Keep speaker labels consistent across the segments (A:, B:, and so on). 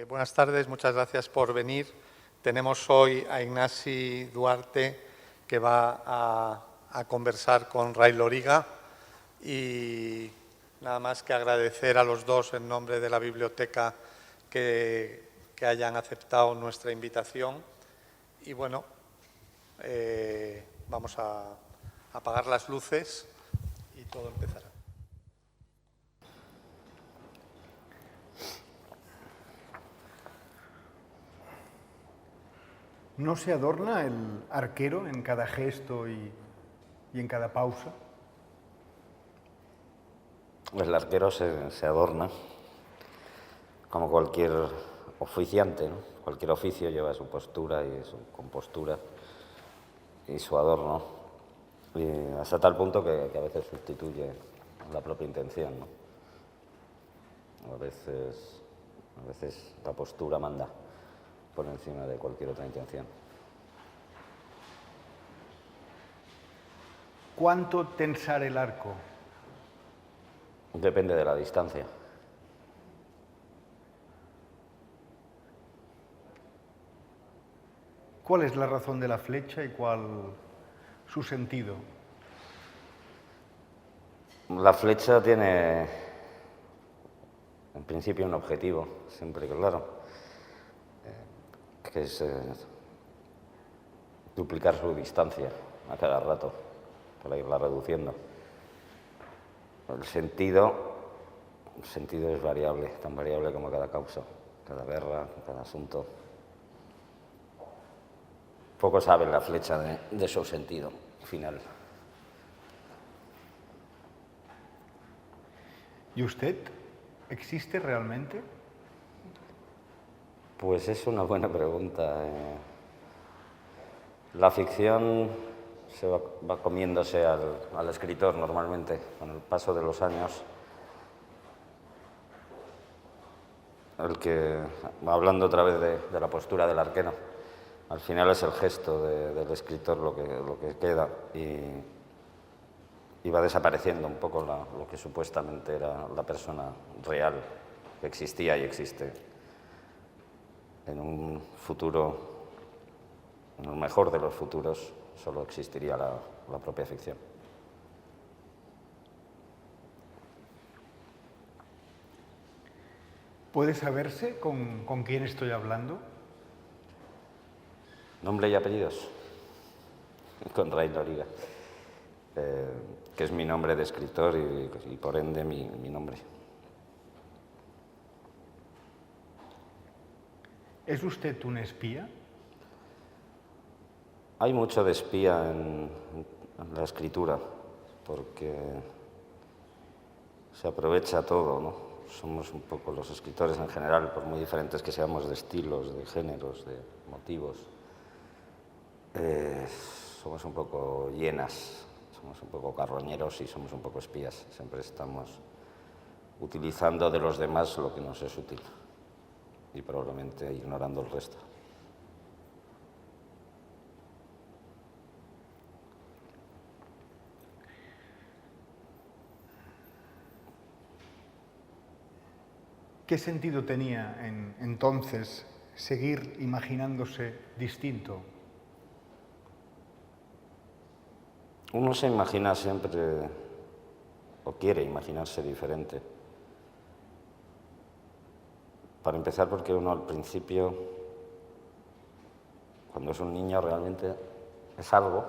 A: Buenas tardes, muchas gracias por venir. Tenemos hoy a Ignasi Duarte, que va a conversar con Ray Loriga, y nada más que agradecer a los dos en nombre de la biblioteca que hayan aceptado nuestra invitación. Y bueno, vamos a apagar las luces y todo empezará.
B: ¿No se adorna el arquero en cada gesto y en cada pausa?
C: El arquero se adorna, como cualquier oficiante, ¿no? Cualquier oficio lleva su postura y su compostura y su adorno, y hasta tal punto que a veces sustituye la propia intención, ¿no? A veces la postura manda por encima de cualquier otra intención.
B: ¿Cuánto tensar el arco?
C: Depende de la distancia.
B: ¿Cuál es la razón de la flecha y cuál su sentido?
C: La flecha tiene, en principio, un objetivo, siempre claro, que es duplicar su distancia a cada rato, para irla reduciendo. El sentido es variable, tan variable como cada causa, cada guerra, cada asunto. Poco sabe la flecha de su sentido final.
B: ¿Y usted existe realmente?
C: Pues es una buena pregunta. La ficción va comiéndose al escritor normalmente, con el paso de los años. El que, hablando otra vez de la postura del arquero, al final es el gesto del escritor lo que queda, y va desapareciendo un poco lo que supuestamente era la persona real, que existía y existe. En un futuro, en el mejor de los futuros, solo existiría la propia ficción.
B: ¿Puede saberse con quién estoy hablando?
C: Nombre y apellidos. Con Ray Loriga, que es mi nombre de escritor y por ende mi nombre.
B: ¿Es usted un espía?
C: Hay mucho de espía en la escritura, porque se aprovecha todo, ¿no? Somos un poco los escritores en general, por muy diferentes que seamos de estilos, de géneros, de motivos. Somos un poco hienas, somos un poco carroñeros y somos un poco espías. Siempre estamos utilizando de los demás lo que nos es útil y probablemente ignorando el resto.
B: ¿Qué sentido tenía entonces seguir imaginándose distinto?
C: Uno se imagina siempre, o quiere imaginarse diferente. Para empezar, porque uno al principio, cuando es un niño, realmente es algo,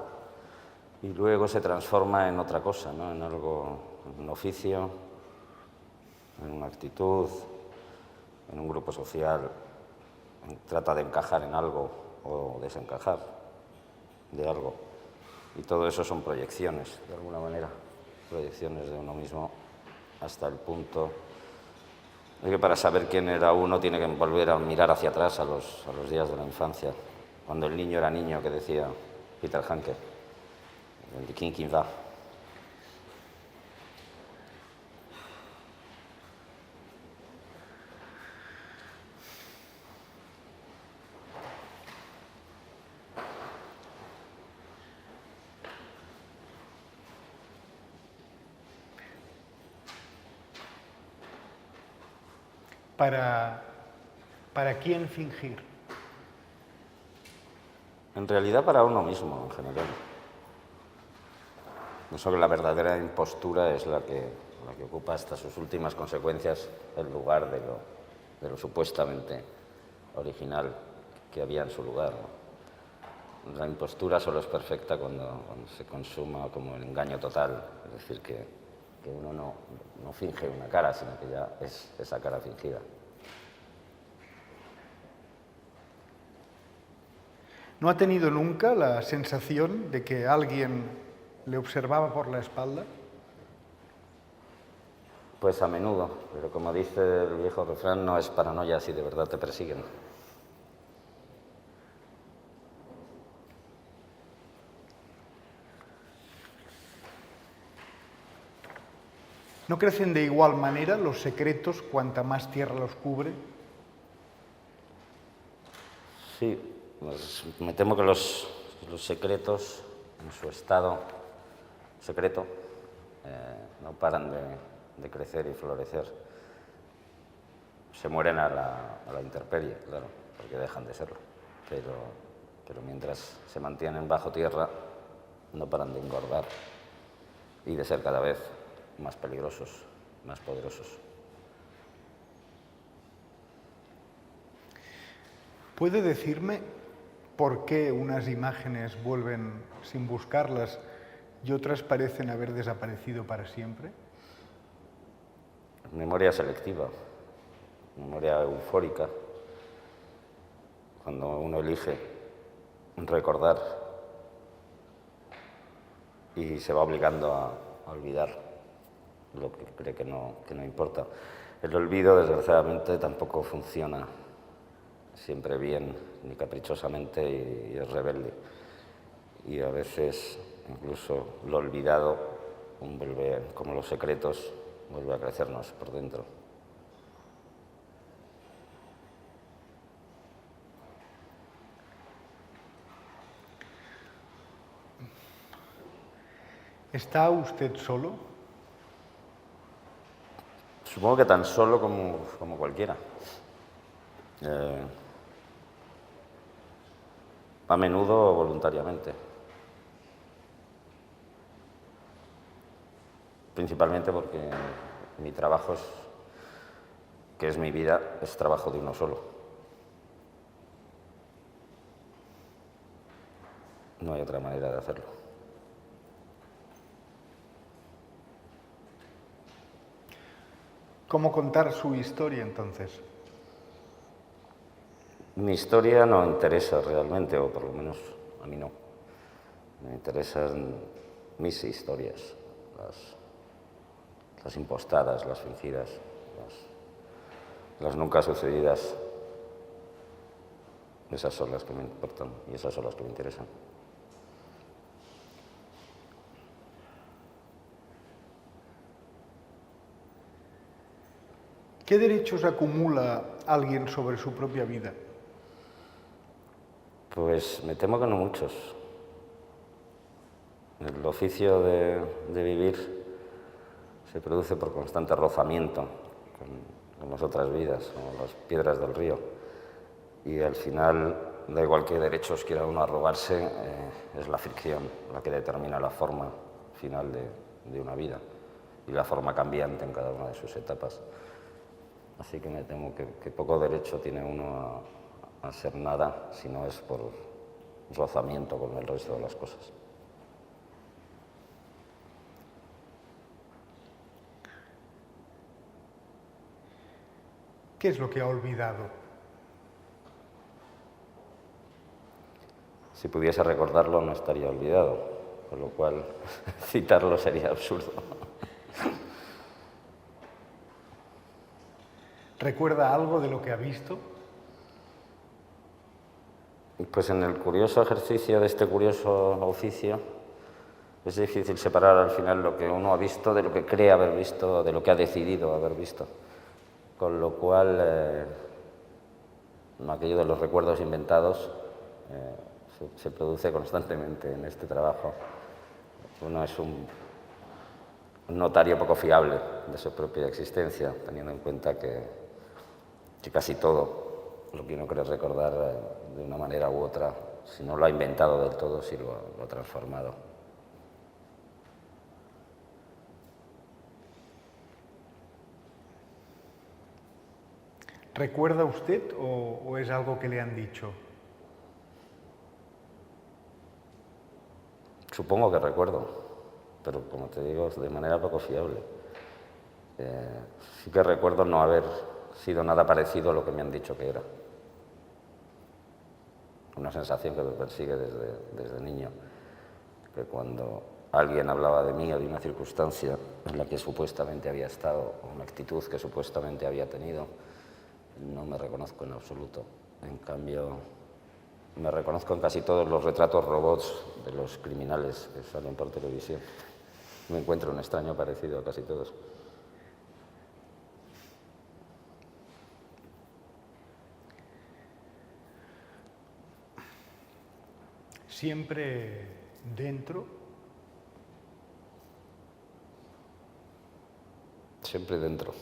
C: y luego se transforma en otra cosa, ¿no? En algo, en un oficio, en una actitud, en un grupo social. Trata de encajar en algo o desencajar de algo. Y todo eso son proyecciones, de alguna manera, proyecciones de uno mismo, hasta el punto de que para saber quién era uno tiene que volver a mirar hacia atrás a los días de la infancia, cuando el niño era niño, que decía Peter Hanke, el de King Va.
B: Para ¿Para quién fingir?
C: En realidad para uno mismo, en general. Pienso que la verdadera impostura es la que ocupa hasta sus últimas consecuencias el lugar de lo supuestamente original que había en su lugar, ¿no? La impostura solo es perfecta cuando se consuma como el engaño total, es decir, que uno no finge una cara, sino que ya es esa cara fingida.
B: ¿No ha tenido nunca la sensación de que alguien le observaba por la espalda?
C: Pues a menudo, pero como dice el viejo refrán, no es paranoia si de verdad te persiguen.
B: ¿No crecen de igual manera los secretos cuanta más tierra los cubre?
C: Sí, pues me temo que los secretos, en su estado secreto, no paran de crecer y florecer. Se mueren a la intemperie, claro, porque dejan de serlo. Pero mientras se mantienen bajo tierra, no paran de engordar y de ser cada vez más peligrosos, más poderosos.
B: ¿Puede decirme por qué unas imágenes vuelven sin buscarlas y otras parecen haber desaparecido para siempre?
C: Memoria selectiva, memoria eufórica, cuando uno elige recordar y se va obligando a olvidar lo que cree que no importa. El olvido, desgraciadamente, tampoco funciona siempre bien ni caprichosamente y es rebelde. Y a veces incluso lo olvidado vuelve, como los secretos, vuelve a crecernos por dentro.
B: ¿Está usted solo?
C: Supongo que tan solo como cualquiera. A menudo voluntariamente. Principalmente porque mi trabajo, que es mi vida, es trabajo de uno solo. No hay otra manera de hacerlo.
B: ¿Cómo contar su historia, entonces?
C: Mi historia no interesa realmente, o por lo menos a mí no. Me interesan mis historias, las impostadas, las fingidas, las nunca sucedidas. Esas son las que me importan y esas son las que me interesan.
B: ¿Qué derechos acumula alguien sobre su propia vida?
C: Pues me temo que no muchos. El oficio de vivir se produce por constante rozamiento con las otras vidas, como las piedras del río. Y al final, da igual qué derechos quiera uno arrogarse, es la fricción la que determina la forma final de una vida y la forma cambiante en cada una de sus etapas. Así que me temo que poco derecho tiene uno a ser nada si no es por rozamiento con el resto de las cosas.
B: ¿Qué es lo que ha olvidado?
C: Si pudiese recordarlo no estaría olvidado, con lo cual citarlo sería absurdo.
B: ¿Recuerda algo de lo que ha visto?
C: Pues en el curioso ejercicio de este curioso oficio es difícil separar al final lo que uno ha visto de lo que cree haber visto, de lo que ha decidido haber visto. Con lo cual, aquello de los recuerdos inventados se produce constantemente en este trabajo. Uno es un notario poco fiable de su propia existencia, teniendo en cuenta que casi todo porque uno quiere recordar de una manera u otra, si no lo ha inventado del todo, si lo ha transformado.
B: ¿Recuerda usted o es algo que le han dicho?
C: Supongo que recuerdo, pero como te digo, de manera poco fiable. Sí que recuerdo no haber sido nada parecido a lo que me han dicho que era. Una sensación que me persigue desde niño, que cuando alguien hablaba de mí o de una circunstancia en la que supuestamente había estado, o una actitud que supuestamente había tenido, no me reconozco en absoluto. En cambio, me reconozco en casi todos los retratos robots de los criminales que salen por televisión. Me encuentro un extraño parecido a casi todos.
B: Siempre dentro.
C: Siempre dentro.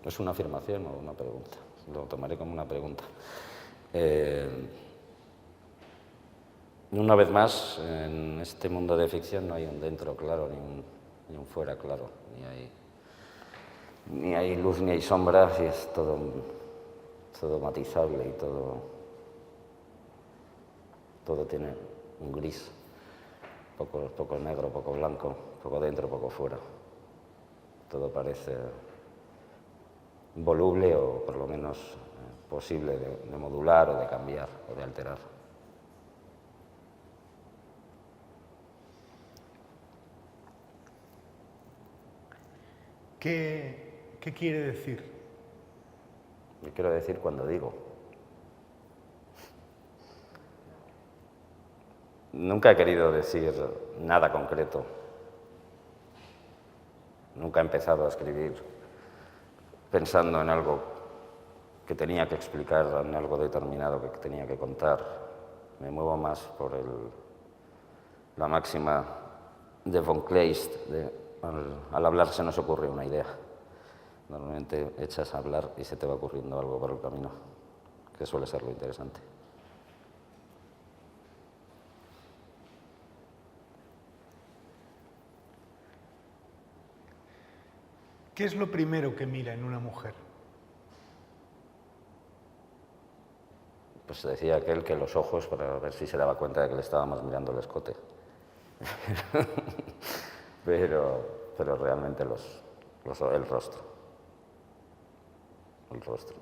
C: ¿Es una afirmación o una pregunta? Lo tomaré como una pregunta. Una vez más, en este mundo de ficción no hay un dentro claro ni un fuera claro. Ni hay luz ni hay sombra, y es todo matizable y todo tiene un gris, poco negro, poco blanco, poco dentro, poco fuera. Todo parece voluble o por lo menos posible de modular o de cambiar o de alterar.
B: ¿Qué quiere decir?
C: ¿Qué quiero decir cuando digo? Nunca he querido decir nada concreto. Nunca he empezado a escribir pensando en algo que tenía que explicar, en algo determinado que tenía que contar. Me muevo más por la máxima de von Kleist, al hablar se nos ocurre una idea. Normalmente echas a hablar y se te va ocurriendo algo por el camino, que suele ser lo interesante.
B: ¿Qué es lo primero que mira en una mujer?
C: Pues decía aquel que los ojos, para ver si se daba cuenta de que le estábamos mirando el escote. pero realmente el rostro. El rostro.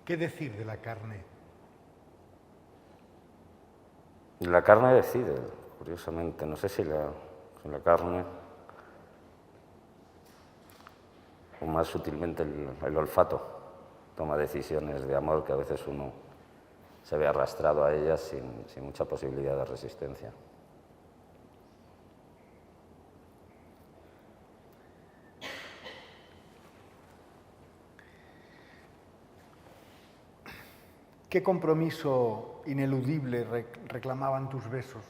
B: ¿Qué decir de la carne?
C: La carne decide, curiosamente. No sé si la carne, o más sutilmente el olfato, toma decisiones de amor que a veces uno se ve arrastrado a ellas sin mucha posibilidad de resistencia.
B: ¿Qué compromiso ineludible reclamaban tus besos?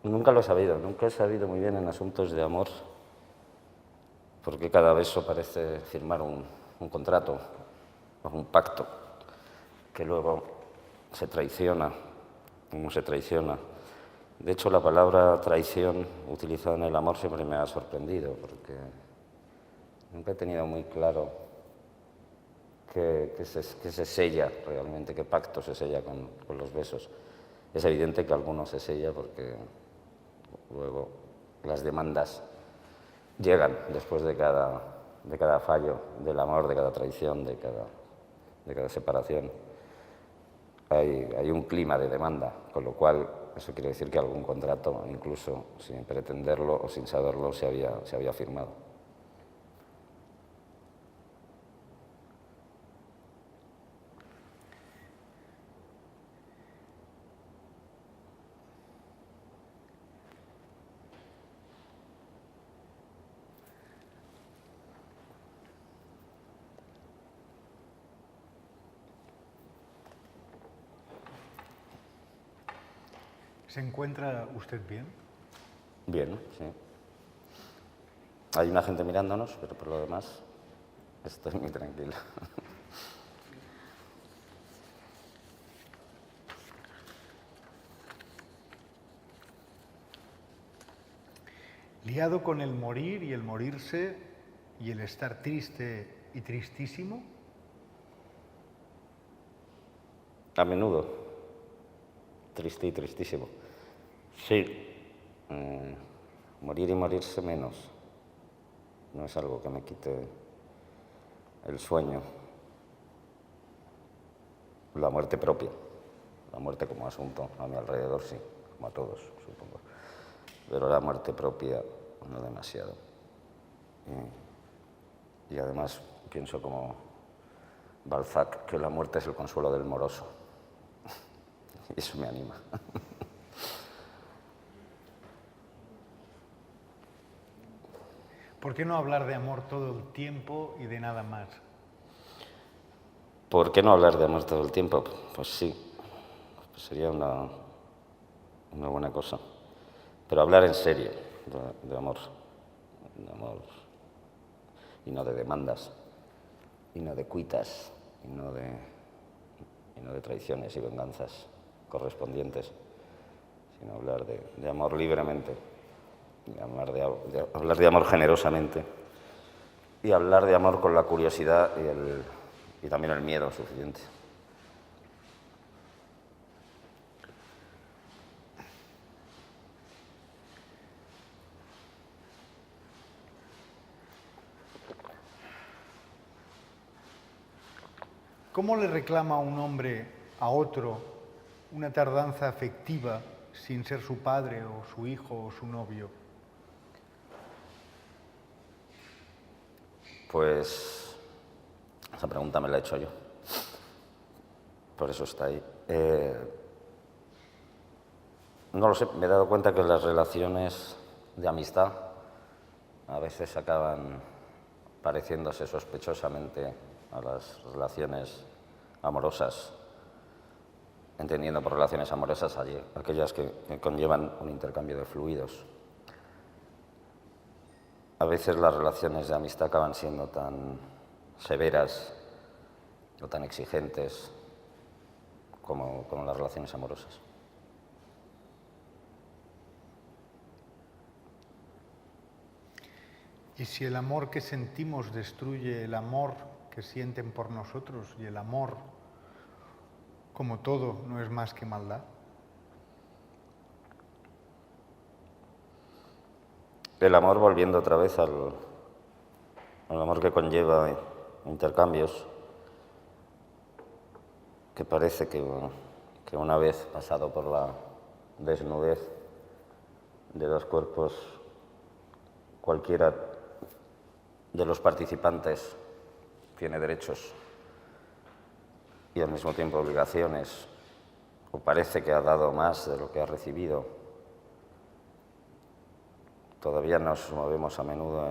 C: Nunca lo he sabido, nunca he sabido muy bien en asuntos de amor, porque cada beso parece firmar un contrato, un pacto, que luego se traiciona, como se traiciona. De hecho, la palabra traición utilizada en el amor siempre me ha sorprendido, porque nunca he tenido muy claro qué se sella realmente, qué pacto se sella con los besos. Es evidente que alguno se sella porque luego las demandas llegan después de cada fallo del amor, de cada traición, de cada separación. Hay un clima de demanda, con lo cual eso quiere decir que algún contrato, incluso sin pretenderlo o sin saberlo, se había firmado.
B: ¿Se encuentra usted bien?
C: Bien, sí. Hay una gente mirándonos, pero por lo demás estoy muy tranquilo.
B: ¿Liado con el morir y el morirse y el estar triste y tristísimo?
C: A menudo. Triste y tristísimo. Sí. Morir y morirse menos. No es algo que me quite el sueño. La muerte propia. La muerte como asunto a mi alrededor, sí. Como a todos, supongo. Pero la muerte propia no demasiado. Y además pienso como Balzac que la muerte es el consuelo del moroso. Y eso me anima.
B: ¿Por qué no hablar de amor todo el tiempo y de nada más?
C: ¿Por qué no hablar de amor todo el tiempo? Pues sí, pues sería una buena cosa. Pero hablar en serio de amor. De amor. Y no de demandas. Y no de cuitas. Y no de traiciones y venganzas correspondientes. Sino hablar de amor libremente. Y hablar de amor generosamente. Y hablar de amor con la curiosidad y también el miedo suficiente.
B: ¿Cómo le reclama un hombre a otro una tardanza afectiva sin ser su padre o su hijo o su novio?
C: Pues esa pregunta me la he hecho yo. Por eso está ahí. No lo sé, me he dado cuenta que las relaciones de amistad a veces acaban pareciéndose sospechosamente a las relaciones amorosas, entendiendo por relaciones amorosas aquellas que conllevan un intercambio de fluidos. A veces las relaciones de amistad acaban siendo tan severas o tan exigentes como las relaciones amorosas.
B: ¿Y si el amor que sentimos destruye el amor que sienten por nosotros y el amor, como todo, no es más que maldad?
C: El amor, volviendo otra vez al amor que conlleva intercambios, que parece que una vez pasado por la desnudez de los cuerpos, cualquiera de los participantes tiene derechos y al mismo tiempo obligaciones, o parece que ha dado más de lo que ha recibido. Todavía nos movemos a menudo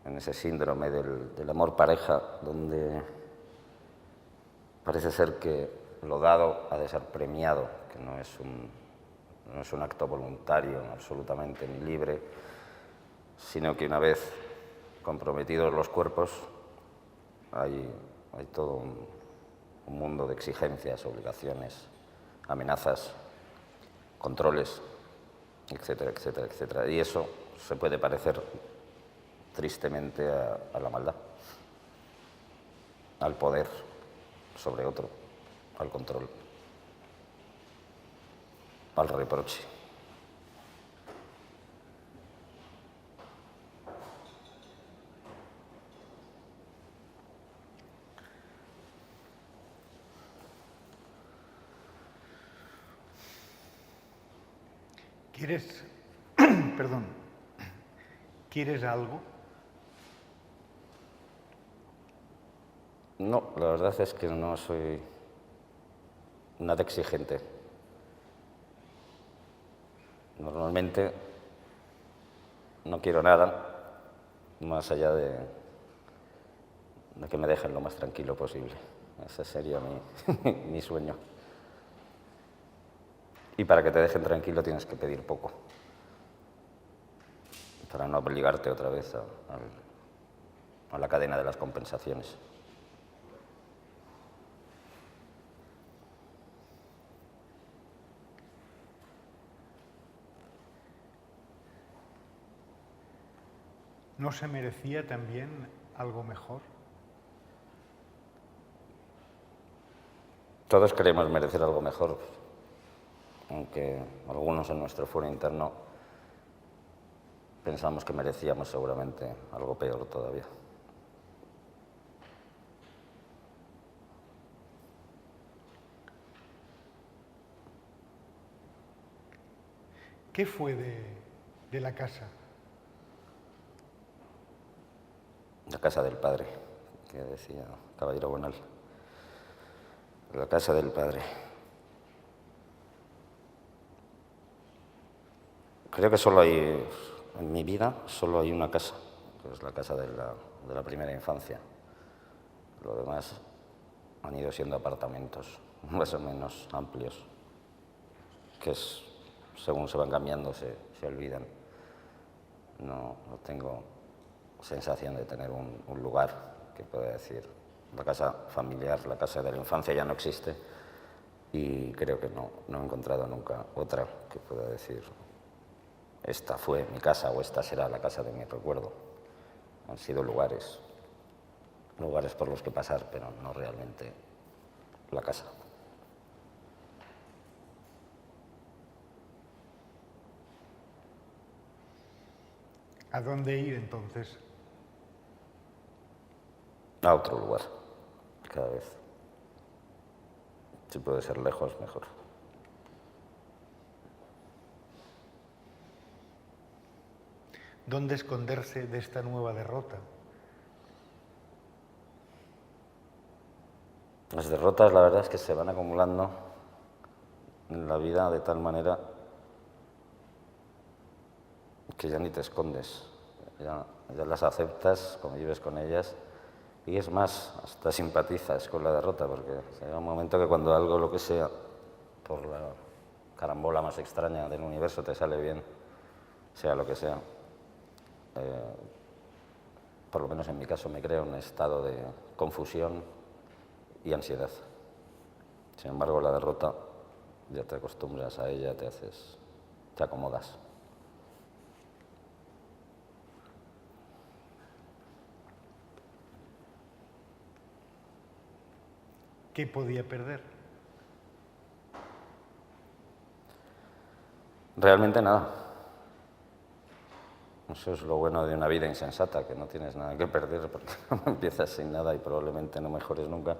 C: en ese síndrome del amor pareja, donde parece ser que lo dado ha de ser premiado, que no es un acto voluntario absolutamente ni libre, sino que una vez comprometidos los cuerpos hay todo un mundo de exigencias, obligaciones, amenazas, controles, etcétera, etcétera, etcétera. Y eso se puede parecer tristemente a la maldad, al poder sobre otro, al control, al reproche.
B: ¿Quieres, perdón, ¿quieres algo?
C: No, la verdad es que no soy nada exigente. Normalmente no quiero nada más allá de que me dejen lo más tranquilo posible. Ese sería mi sueño. Y para que te dejen tranquilo tienes que pedir poco, para no obligarte otra vez a la cadena de las compensaciones.
B: ¿No se merecía también algo mejor?
C: Todos queremos merecer algo mejor, aunque algunos en nuestro fuero interno pensamos que merecíamos seguramente algo peor todavía.
B: ¿Qué fue de la casa?
C: La casa del padre, que decía Caballero Bonal. La casa del padre. Creo que solo hay, en mi vida, solo hay una casa, que es la casa de la primera infancia. Lo demás han ido siendo apartamentos, más o menos amplios, que según se van cambiando se olvidan. No tengo sensación de tener un lugar que pueda decir, la casa familiar, la casa de la infancia ya no existe, y creo que no he encontrado nunca otra que pueda decir, esta fue mi casa o esta será la casa de mi recuerdo. Han sido lugares por los que pasar, pero no realmente la casa.
B: ¿A dónde ir entonces?
C: A otro lugar, cada vez. Si puede ser lejos, mejor.
B: ¿Dónde esconderse de esta nueva derrota?
C: Las derrotas, la verdad es que se van acumulando en la vida de tal manera que ya ni te escondes, ya las aceptas, convives con ellas, y es más, hasta simpatizas con la derrota, porque llega un momento que cuando algo, lo que sea, por la carambola más extraña del universo te sale bien, sea lo que sea, por lo menos en mi caso me crea un estado de confusión y ansiedad. Sin embargo, la derrota, ya te acostumbras a ella, te acomodas.
B: ¿Qué podía perder?
C: Realmente nada. Eso es lo bueno de una vida insensata, que no tienes nada que perder porque empiezas sin nada y probablemente no mejores nunca.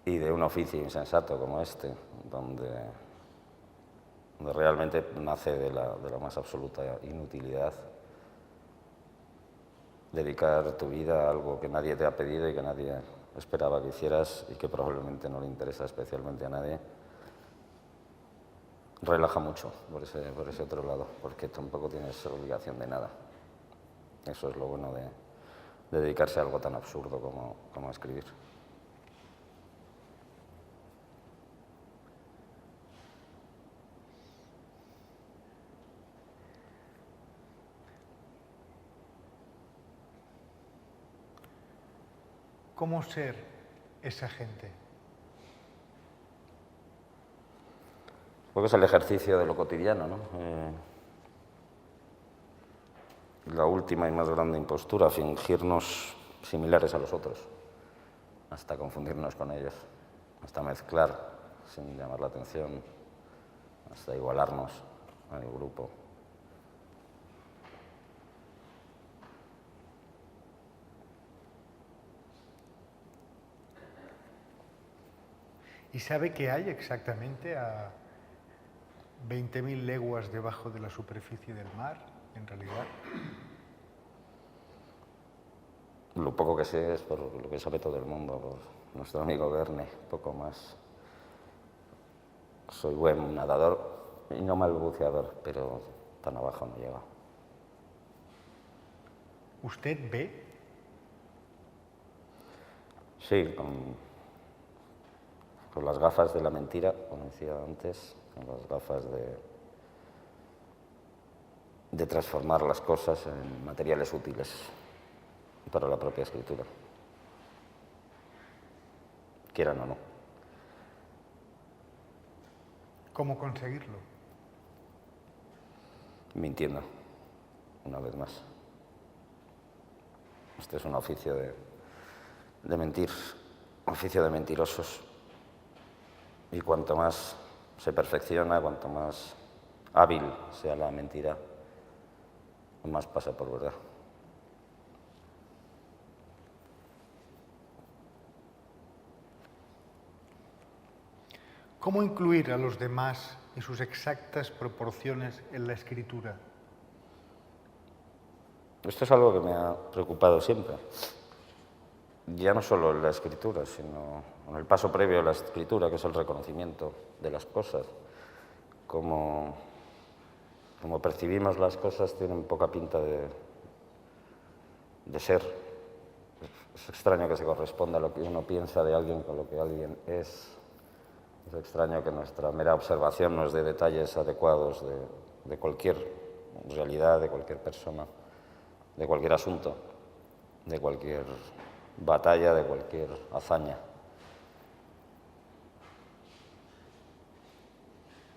C: Y de un oficio insensato como este, donde realmente nace de la más absoluta inutilidad, dedicar tu vida a algo que nadie te ha pedido y que nadie esperaba que hicieras y que probablemente no le interesa especialmente a nadie, relaja mucho por ese otro lado, porque tampoco tienes obligación de nada. Eso es lo bueno de dedicarse a algo tan absurdo como escribir.
B: ¿Cómo ser esa gente?
C: Porque es el ejercicio de lo cotidiano, ¿no? La última y más grande impostura, fingirnos similares a los otros, hasta confundirnos con ellos, hasta mezclar sin llamar la atención, hasta igualarnos al grupo.
B: ¿Y sabe qué hay exactamente a 20.000 leguas debajo de la superficie del mar, en realidad?
C: Lo poco que sé es por lo que sabe todo el mundo, por nuestro amigo Verne, poco más. Soy buen nadador y no mal buceador, pero tan abajo no llega.
B: ¿Usted ve?
C: Sí, con las gafas de la mentira, como decía antes, con las gafas de transformar las cosas en materiales útiles para la propia escritura, quieran o no.
B: ¿Cómo conseguirlo?
C: Mintiendo, una vez más. Este es un oficio de mentir, un oficio de mentirosos. Y cuanto más se perfecciona, cuanto más hábil sea la mentira, más pasa por verdad.
B: ¿Cómo incluir a los demás y sus exactas proporciones en la escritura?
C: Esto es algo que me ha preocupado siempre. Ya no solo en la escritura, sino en el paso previo a la escritura, que es el reconocimiento de las cosas. Como percibimos las cosas, tienen poca pinta de ser. Es extraño que se corresponda lo que uno piensa de alguien con lo que alguien es. Es extraño que nuestra mera observación nos dé detalles adecuados de cualquier realidad, de cualquier persona, de cualquier asunto, de cualquier batalla, de cualquier hazaña.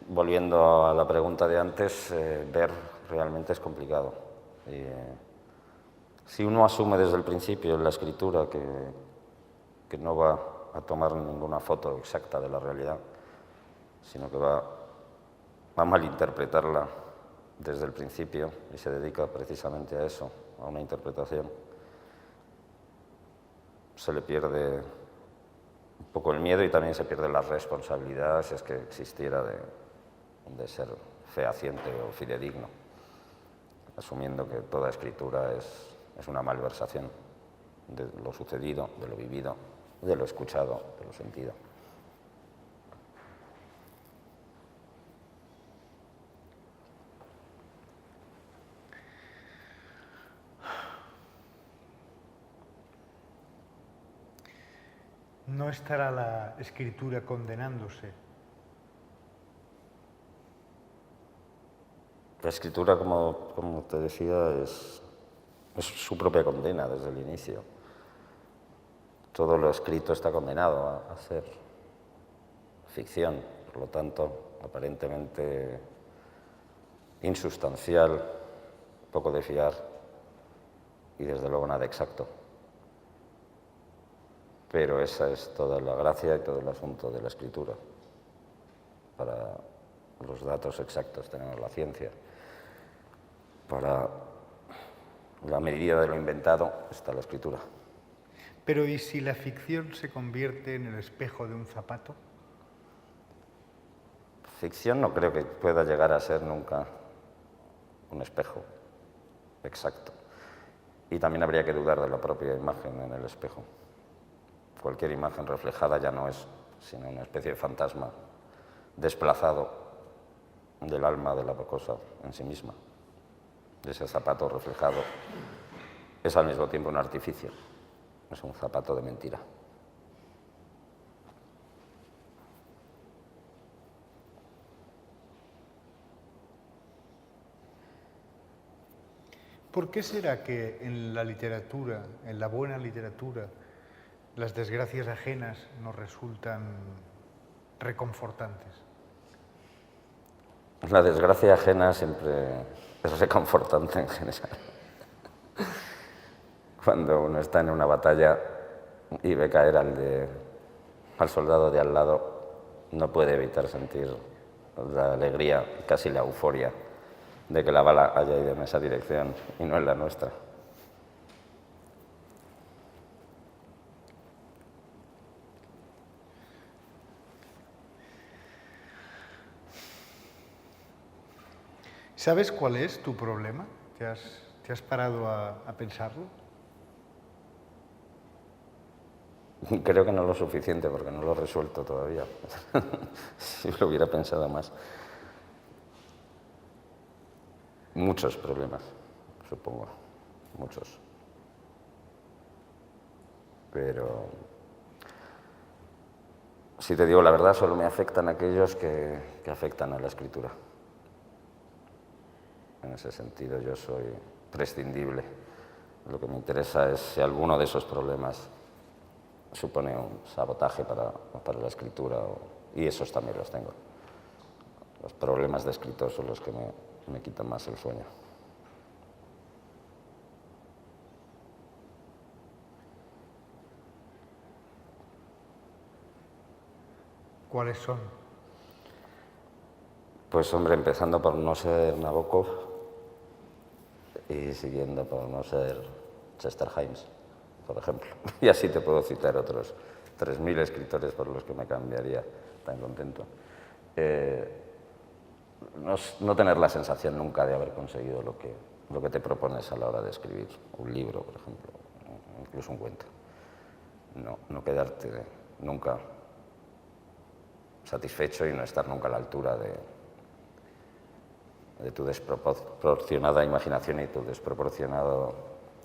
C: Volviendo a la pregunta de antes, ver realmente es complicado. Si uno asume desde el principio en la escritura que no va a tomar ninguna foto exacta de la realidad, sino que va a malinterpretarla desde el principio y se dedica precisamente a eso, a una interpretación, se le pierde un poco el miedo y también se pierde la responsabilidad, si es que existiera, de ser fehaciente o fidedigno, asumiendo que toda escritura es una malversación de lo sucedido, de lo vivido, de lo escuchado, de lo sentido.
B: ¿No estará la escritura condenándose?
C: La escritura, como te decía, es su propia condena desde el inicio. Todo lo escrito está condenado a ser ficción, por lo tanto, aparentemente insustancial, poco de fiar y desde luego nada exacto. Pero esa es toda la gracia y todo el asunto de la escritura. Para los datos exactos tenemos la ciencia. Para la medida de lo inventado está la escritura.
B: Pero ¿y si la ficción se convierte en el espejo de un zapato?
C: Ficción no creo que pueda llegar a ser nunca un espejo exacto. Y también habría que dudar de la propia imagen en el espejo. Cualquier imagen reflejada ya no es sino una especie de fantasma desplazado del alma de la cosa en sí misma. Ese zapato reflejado es al mismo tiempo un artificio, es un zapato de mentira.
B: ¿Por qué será que en la literatura, en la buena literatura, las desgracias ajenas nos resultan reconfortantes?
C: La desgracia ajena siempre es reconfortante en general. Cuando uno está en una batalla y ve caer al soldado de al lado, no puede evitar sentir la alegría, casi la euforia, de que la bala haya ido en esa dirección y no en la nuestra.
B: ¿Sabes cuál es tu problema? ¿Te has parado a pensarlo?
C: Creo que no lo suficiente porque no lo he resuelto todavía. Si lo hubiera pensado más. Muchos problemas, supongo, muchos. Pero Si te digo la verdad, solo me afectan aquellos que afectan a la escritura. En ese sentido, yo soy prescindible. Lo que me interesa es si alguno de esos problemas supone un sabotaje para la escritura, y esos también los tengo. Los problemas de escritor son los que me quitan más el sueño.
B: ¿Cuáles son?
C: Pues hombre, empezando por no ser Nabokov y siguiendo por no ser Chester Himes, por ejemplo. Y así te puedo citar otros 3.000 escritores por los que me cambiaría tan contento. No tener la sensación nunca de haber conseguido lo que te propones a la hora de escribir un libro, por ejemplo, incluso un cuento. No quedarte nunca satisfecho y no estar nunca a la altura de tu desproporcionada imaginación y tu desproporcionado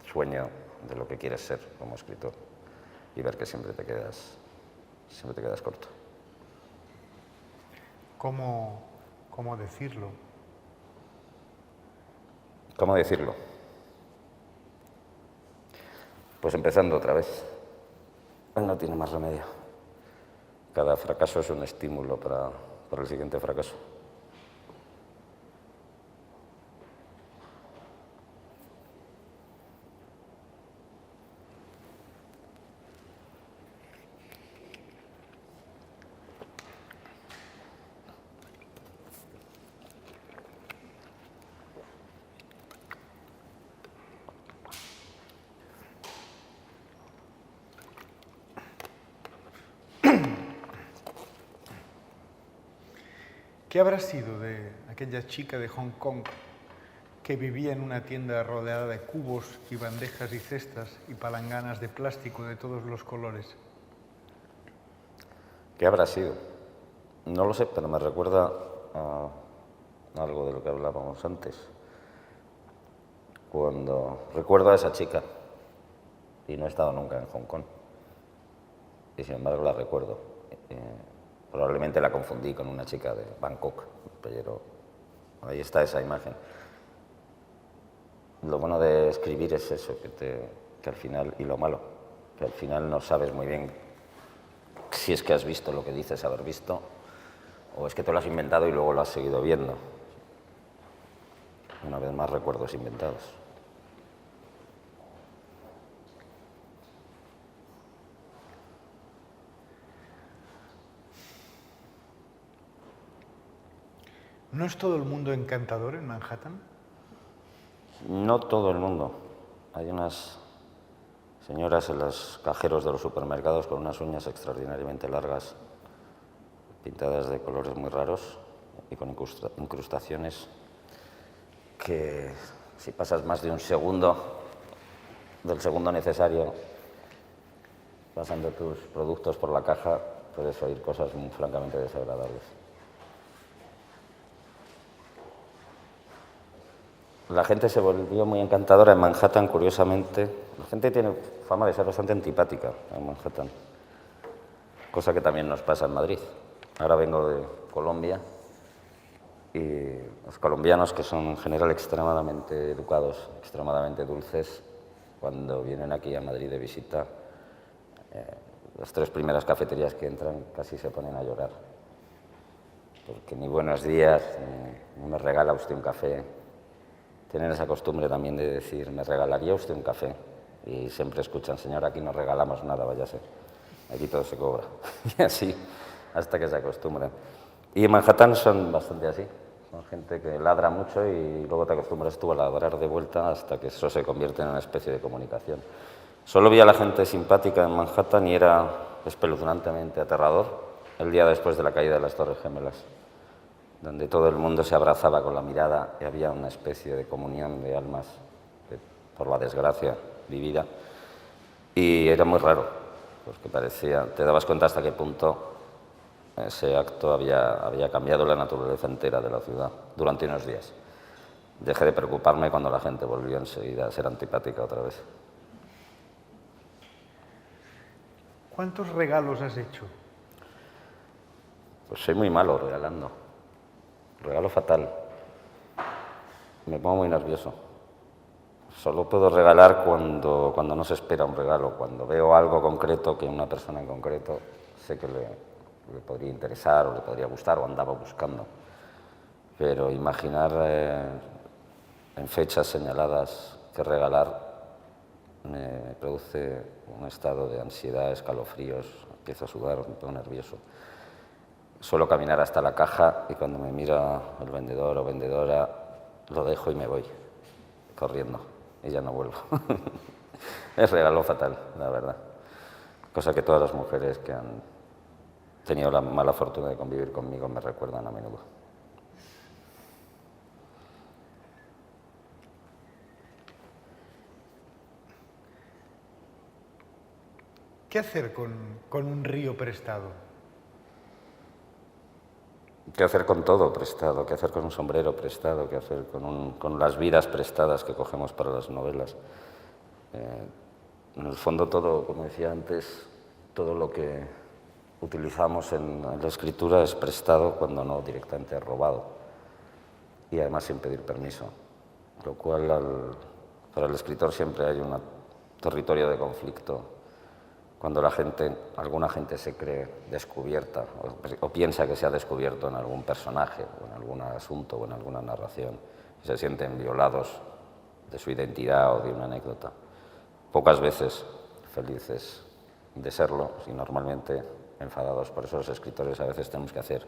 C: sueño de lo que quieres ser como escritor, y ver que siempre te quedas corto.
B: ¿Cómo decirlo?
C: ¿Cómo decirlo? Pues empezando otra vez. No tiene más remedio. Cada fracaso es un estímulo para el siguiente fracaso.
B: ¿Qué habrá sido de aquella chica de Hong Kong que vivía en una tienda rodeada de cubos y bandejas y cestas y palanganas de plástico de todos los colores?
C: ¿Qué habrá sido? No lo sé, pero me recuerda a algo de lo que hablábamos antes. Cuando recuerdo a esa chica, y no he estado nunca en Hong Kong, y sin embargo la recuerdo. Probablemente la confundí con una chica de Bangkok, pero ahí está esa imagen. Lo bueno de escribir es eso, que al final, y lo malo, que al final no sabes muy bien si es que has visto lo que dices haber visto, o es que te lo has inventado y luego lo has seguido viendo. Una vez más, recuerdos inventados.
B: ¿No es todo el mundo encantador en Manhattan?
C: No todo el mundo. Hay unas señoras en los cajeros de los supermercados con unas uñas extraordinariamente largas, pintadas de colores muy raros y con incrustaciones, que si pasas más de un segundo, del segundo necesario, pasando tus productos por la caja, puedes oír cosas muy francamente desagradables. La gente se volvió muy encantadora en Manhattan, curiosamente. La gente tiene fama de ser bastante antipática en Manhattan, cosa que también nos pasa en Madrid. Ahora vengo de Colombia y los colombianos, que son en general extremadamente educados, extremadamente dulces, cuando vienen aquí a Madrid de visita, las 3 primeras cafeterías que entran casi se ponen a llorar. Porque ni buenos días, ni me regala usted un café. Tienen esa costumbre también de decir, ¿me regalaría usted un café? Y siempre escuchan, señora, aquí no regalamos nada, váyase. Aquí todo se cobra. Y así, hasta que se acostumbran. Y en Manhattan son bastante así. Son gente que ladra mucho y luego te acostumbras tú a ladrar de vuelta hasta que eso se convierte en una especie de comunicación. Solo vi a la gente simpática en Manhattan y era espeluznantemente aterrador el día después de la caída de las Torres Gemelas, donde todo el mundo se abrazaba con la mirada y había una especie de comunión de almas, por la desgracia vivida, y era muy raro, porque parecía, te dabas cuenta hasta qué punto ese acto había cambiado la naturaleza entera de la ciudad durante unos días. Dejé de preocuparme cuando la gente volvió enseguida a ser antipática otra vez.
B: ¿Cuántos regalos has hecho?
C: Pues soy muy malo regalando. Regalo fatal. Me pongo muy nervioso. Solo puedo regalar cuando no se espera un regalo, cuando veo algo concreto que una persona en concreto sé que le podría interesar o le podría gustar o andaba buscando. Pero imaginar en fechas señaladas que regalar me produce un estado de ansiedad, escalofríos, empiezo a sudar, me pongo nervioso. Suelo caminar hasta la caja y cuando me mira el vendedor o vendedora lo dejo y me voy corriendo y ya no vuelvo. Es regalo fatal, la verdad. Cosa que todas las mujeres que han tenido la mala fortuna de convivir conmigo me recuerdan a menudo.
B: ¿Qué hacer con un río prestado?
C: ¿Qué hacer con todo prestado? ¿Qué hacer con un sombrero prestado? ¿Qué hacer con las vidas prestadas que cogemos para las novelas? En el fondo todo, como decía antes, todo lo que utilizamos en la escritura es prestado cuando no directamente es robado y además sin pedir permiso, lo cual para el escritor siempre hay un territorio de conflicto cuando alguna gente se cree descubierta o piensa que se ha descubierto en algún personaje o en algún asunto o en alguna narración y se sienten violados de su identidad o de una anécdota. Pocas veces felices de serlo y normalmente enfadados. Por eso los escritores a veces tenemos que hacer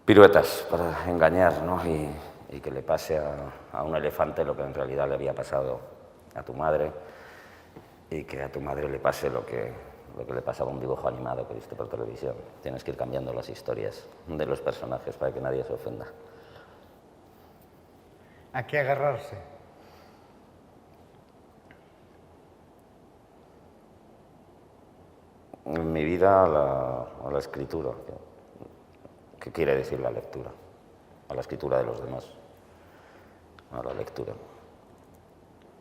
C: piruetas para engañar, ¿no? y que le pase a un elefante lo que en realidad le había pasado a tu madre y que a tu madre le pase lo que le pasaba a un dibujo animado que viste por televisión. Tienes que ir cambiando las historias de los personajes para que nadie se ofenda.
B: ¿A qué agarrarse?
C: En mi vida a la escritura. ¿Qué quiere decir la lectura? A la escritura de los demás, a la lectura.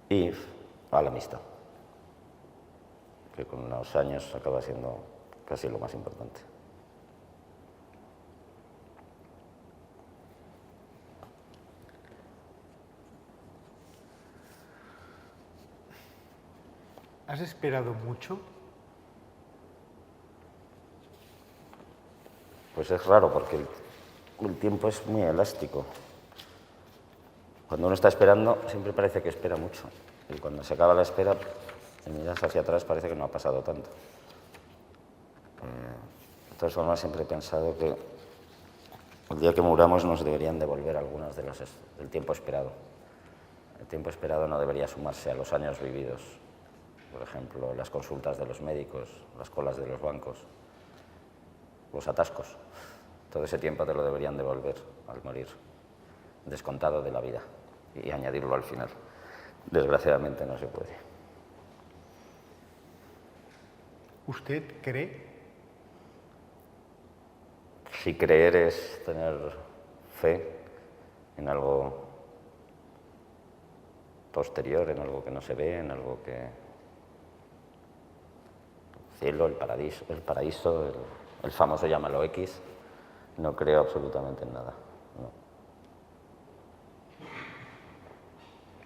C: Y a la amistad, que con los años acaba siendo casi lo más importante.
B: ¿Has esperado mucho?
C: Pues es raro porque el tiempo es muy elástico. Cuando uno está esperando siempre parece que espera mucho y cuando se acaba la espera y miras hacia atrás parece que no ha pasado tanto. De todas formas siempre he pensado que el día que muramos nos deberían devolver algunas del tiempo esperado. El tiempo esperado no debería sumarse a los años vividos. Por ejemplo, las consultas de los médicos, las colas de los bancos, los atascos. Todo ese tiempo te lo deberían devolver al morir, descontado de la vida, y añadirlo al final. Desgraciadamente no se puede.
B: ¿Usted cree?
C: Si creer es tener fe en algo posterior, en algo que no se ve, en algo que... El cielo, el paraíso, el famoso llámalo X, no creo absolutamente en nada. No.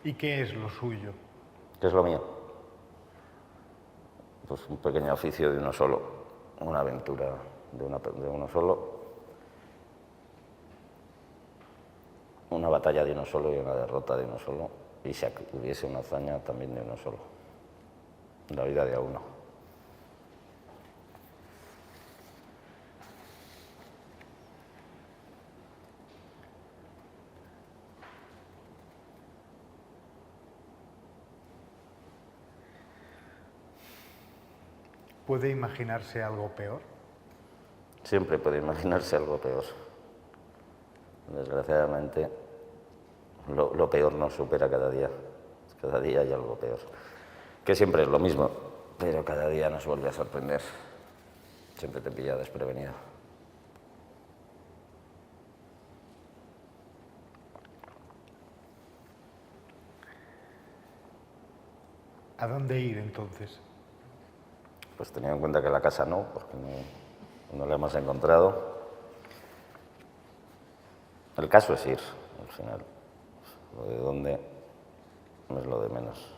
B: ¿Y qué es lo suyo?
C: ¿Qué es lo mío? Pues un pequeño oficio de uno solo, una aventura de uno solo, una batalla de uno solo y una derrota de uno solo, y si hubiese una hazaña también de uno solo, la vida de a uno.
B: ¿Puede imaginarse algo peor?
C: Siempre puede imaginarse algo peor. Desgraciadamente, lo peor nos supera cada día. Cada día hay algo peor. Que siempre es lo mismo, pero cada día nos vuelve a sorprender. Siempre te pilla desprevenido.
B: ¿A dónde ir entonces?
C: Pues teniendo en cuenta que la casa no, porque no la hemos encontrado, El caso es ir, al final. Lo de dónde no es lo de menos.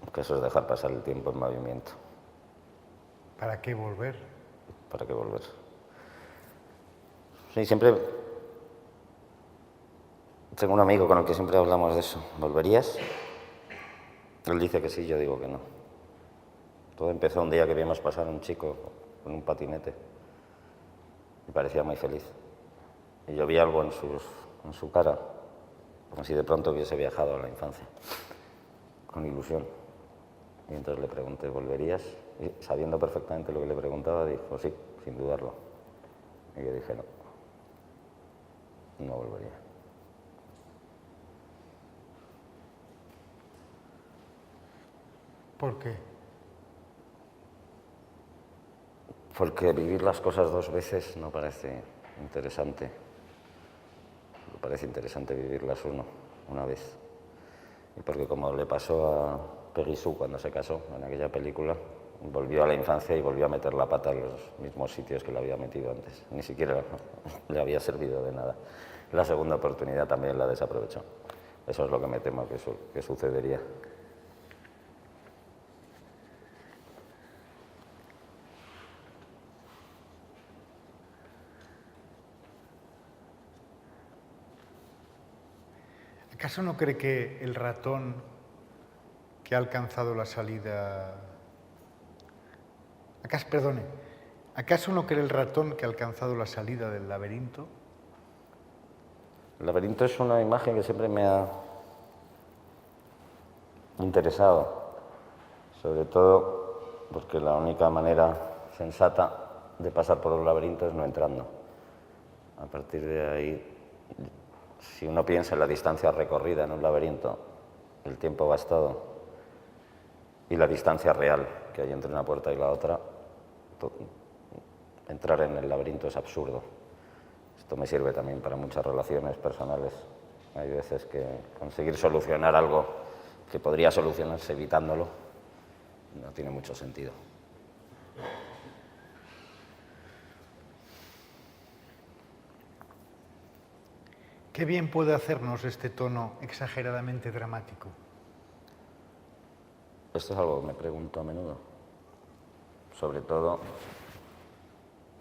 C: El caso es dejar pasar el tiempo en movimiento.
B: ¿Para qué volver?
C: ¿Para qué volver? Sí, siempre... Tengo un amigo con el que siempre hablamos de eso. ¿Volverías? Él dice que sí, yo digo que no. Todo empezó un día que vimos pasar a un chico con un patinete. Me parecía muy feliz. Y yo vi algo en su cara, como si de pronto hubiese viajado a la infancia, con ilusión. Y entonces le pregunté, ¿volverías? Y sabiendo perfectamente lo que le preguntaba, dijo, sí, sin dudarlo. Y yo dije, no volvería.
B: ¿Por qué?
C: Porque vivir las cosas dos veces no parece interesante. Me parece interesante vivirlas una vez. Y porque como le pasó a Peggy Sue cuando se casó en aquella película, volvió a la infancia y volvió a meter la pata en los mismos sitios que la había metido antes. Ni siquiera le había servido de nada. La segunda oportunidad también la desaprovechó. Eso es lo que me temo que sucedería.
B: ¿Acaso no cree que el ratón que ha alcanzado la salida... ¿Acaso no cree el ratón que ha alcanzado la salida del laberinto?
C: El laberinto es una imagen que siempre me ha interesado, sobre todo porque la única manera sensata de pasar por un laberinto es no entrando. A partir de ahí, si uno piensa en la distancia recorrida en un laberinto, el tiempo gastado y la distancia real que hay entre una puerta y la otra, entrar en el laberinto es absurdo. Esto me sirve también para muchas relaciones personales. Hay veces que conseguir solucionar algo que podría solucionarse evitándolo no tiene mucho sentido.
B: ¿Qué bien puede hacernos este tono exageradamente dramático?
C: Esto es algo que me pregunto a menudo. Sobre todo,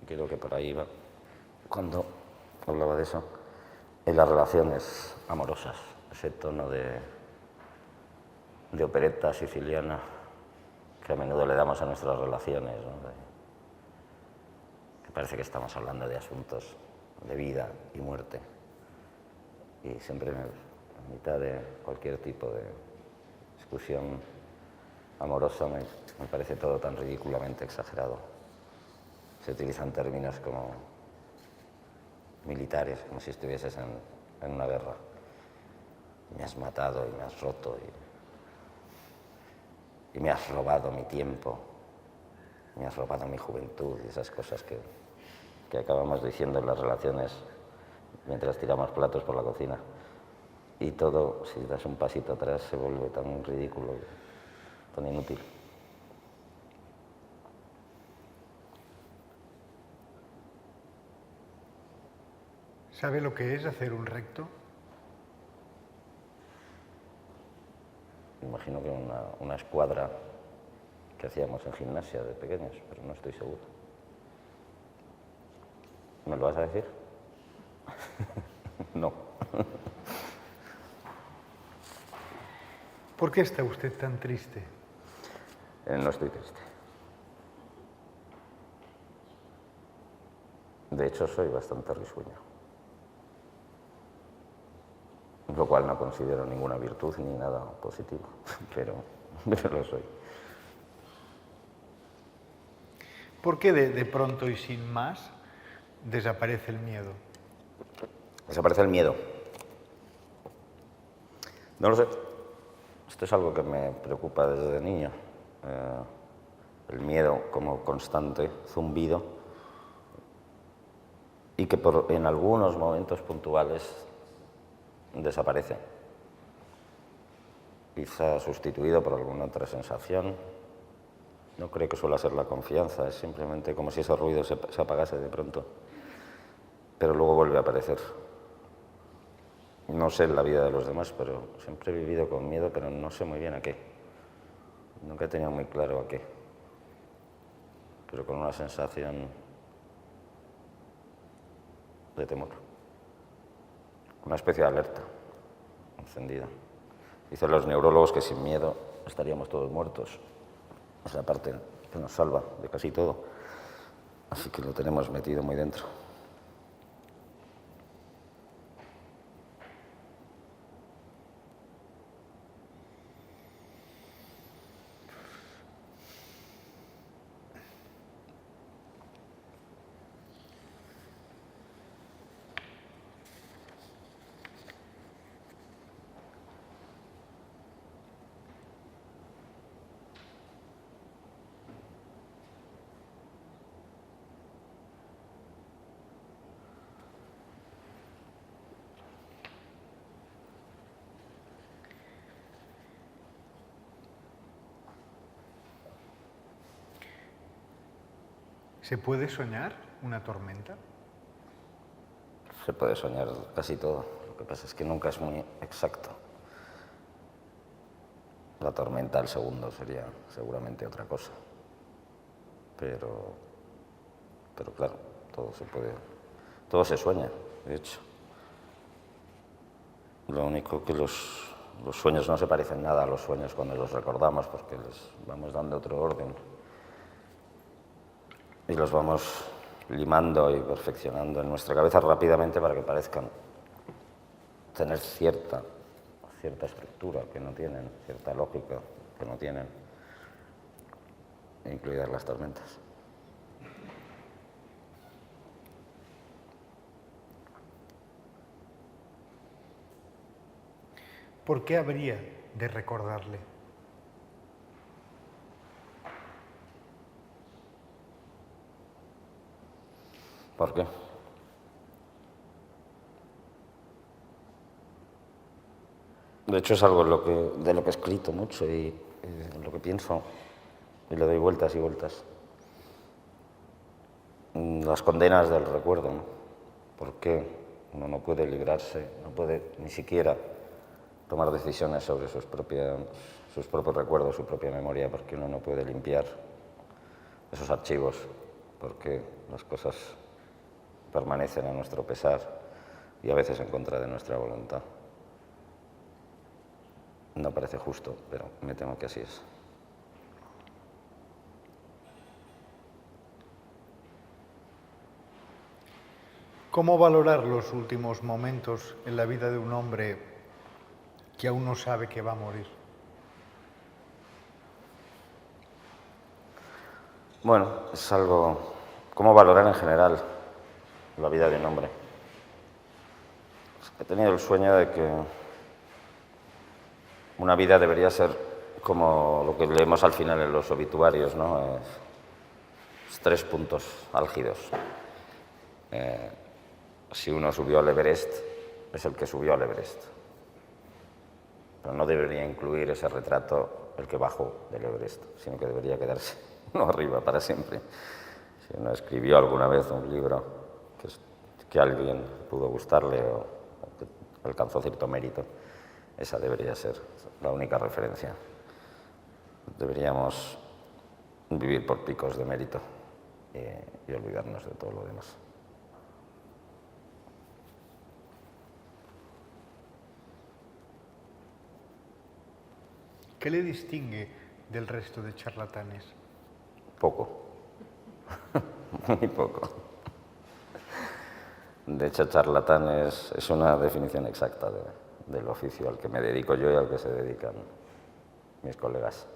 C: creo que por ahí iba, cuando hablaba de eso, en las relaciones amorosas, ese tono de opereta siciliana que a menudo le damos a nuestras relaciones, ¿no? Que parece que estamos hablando de asuntos de vida y muerte. Y siempre, a mitad de cualquier tipo de discusión amorosa, me parece todo tan ridículamente exagerado. Se utilizan términos como militares, como si estuvieses en una guerra. Me has matado y me has roto y me has robado mi tiempo, me has robado mi juventud y esas cosas que acabamos diciendo en las relaciones mientras tiramos platos por la cocina. Y todo, si das un pasito atrás, se vuelve tan ridículo, tan inútil.
B: ¿Sabe lo que es hacer un recto?
C: Imagino que una escuadra que hacíamos en gimnasia de pequeños, pero no estoy seguro. ¿Me lo vas a decir? No.
B: ¿Por qué está usted tan triste?
C: No estoy triste. De hecho, soy bastante risueño. Lo cual no considero ninguna virtud ni nada positivo, pero lo soy.
B: ¿Por qué de pronto y sin más desaparece el miedo?
C: Desaparece el miedo. No lo sé. Esto es algo que me preocupa desde niño. El miedo como constante zumbido y que en algunos momentos puntuales desaparece. Quizá sustituido por alguna otra sensación. No creo que suela ser la confianza, es simplemente como si ese ruido se apagase de pronto. pero luego vuelve a aparecer. No sé la vida de los demás, pero siempre he vivido con miedo, pero no sé muy bien a qué. Nunca he tenido muy claro a qué, pero con una sensación de temor, una especie de alerta encendida. Dicen los neurólogos que sin miedo estaríamos todos muertos. Es la parte que nos salva de casi todo. Así que lo tenemos metido muy dentro.
B: ¿Se puede soñar una tormenta?
C: Se puede soñar casi todo. Lo que pasa es que nunca es muy exacto. La tormenta al segundo sería seguramente otra cosa. Pero claro, todo se sueña, de hecho. Lo único que los sueños no se parecen nada a los sueños cuando los recordamos, porque les vamos dando otro orden. Y los vamos limando y perfeccionando en nuestra cabeza rápidamente para que parezcan tener cierta estructura que no tienen, cierta lógica que no tienen, incluidas las tormentas.
B: ¿Por qué habría de recordarle?
C: ¿Por qué? De hecho es algo de lo que he escrito mucho y lo que pienso y le doy vueltas y vueltas. Las condenas del recuerdo, ¿no? ¿Por qué uno no puede librarse, no puede ni siquiera tomar decisiones sobre sus propios recuerdos, su propia memoria? ¿Por qué uno no puede limpiar esos archivos? ¿Por qué las cosas permanecen a nuestro pesar y a veces en contra de nuestra voluntad? No parece justo, pero me temo que así es.
B: ¿Cómo valorar los últimos momentos en la vida de un hombre que aún no sabe que va a morir?
C: Bueno, es algo... ¿Cómo valorar en general la vida de un hombre? He tenido el sueño de que una vida debería ser como lo que leemos al final en los obituarios, ¿no? Es 3 puntos álgidos. Si uno subió al Everest, es el que subió al Everest. Pero no debería incluir ese retrato el que bajó del Everest, sino que debería quedarse uno arriba para siempre. Si uno escribió alguna vez un libro que a alguien pudo gustarle o que alcanzó cierto mérito, esa debería ser la única referencia. Deberíamos vivir por picos de mérito y olvidarnos de todo lo demás.
B: ¿Qué le distingue del resto de charlatanes?
C: Poco. Muy poco. De hecho, charlatán es una definición exacta del oficio al que me dedico yo y al que se dedican mis colegas.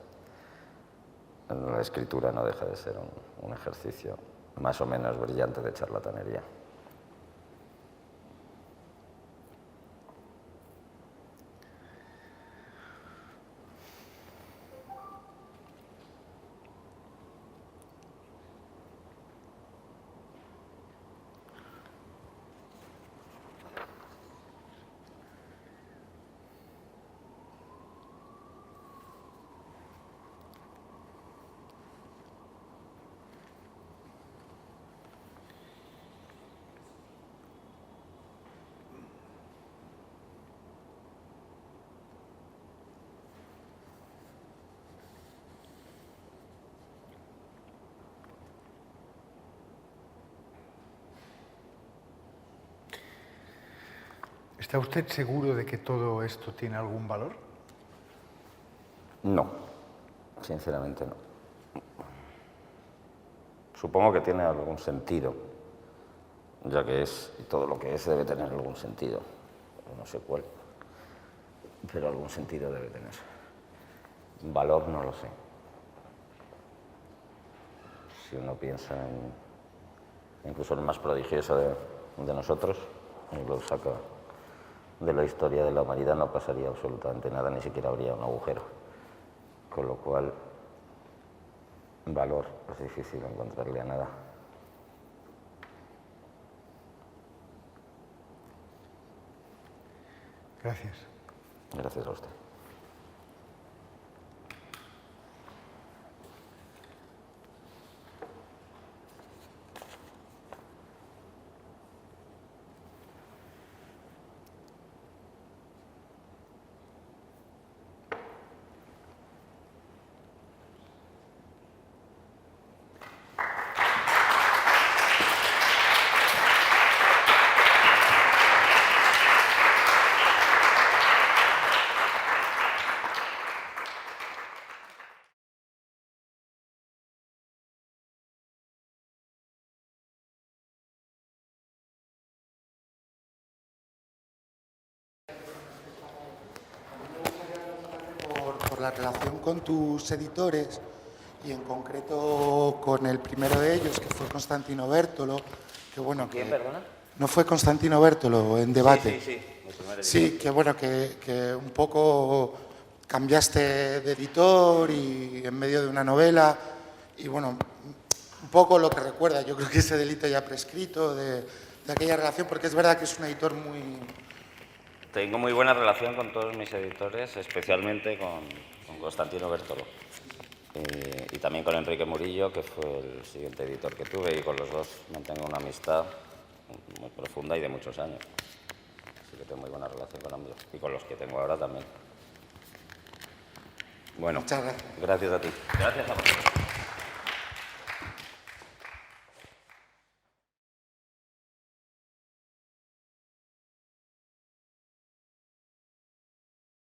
C: La escritura no deja de ser un ejercicio más o menos brillante de charlatanería.
B: ¿Está usted seguro de que todo esto tiene algún valor?
C: No, sinceramente no. Supongo que tiene algún sentido, ya que es, y todo lo que es debe tener algún sentido, no sé cuál, pero algún sentido debe tener. Valor no lo sé. Si uno piensa en incluso el más prodigioso de nosotros, y lo saca de la historia de la humanidad, no pasaría absolutamente nada, ni siquiera habría un agujero. Con lo cual, valor es difícil encontrarle a nada.
B: Gracias.
C: Gracias a usted.
D: Por la relación con tus editores y en concreto con el primero de ellos, que fue Constantino Bértolo, que bueno,
C: ¿Quién,
D: que
C: perdona?
D: no fue Constantino Bértolo en debate.
C: Sí. El primer editor.
D: Sí, que bueno, que un poco cambiaste de editor y en medio de una novela y bueno, un poco lo que recuerda, yo creo que ese delito ya prescrito de aquella relación, porque es verdad que es un editor muy...
C: Tengo muy buena relación con todos mis editores, especialmente con Constantino Bértolo. Y también con Enrique Murillo, que fue el siguiente editor que tuve, y con los dos mantengo una amistad muy profunda y de muchos años. Así que tengo muy buena relación con ambos, y con los que tengo ahora también. Bueno,
D: Muchas gracias.
C: Gracias a ti. Gracias a vosotros.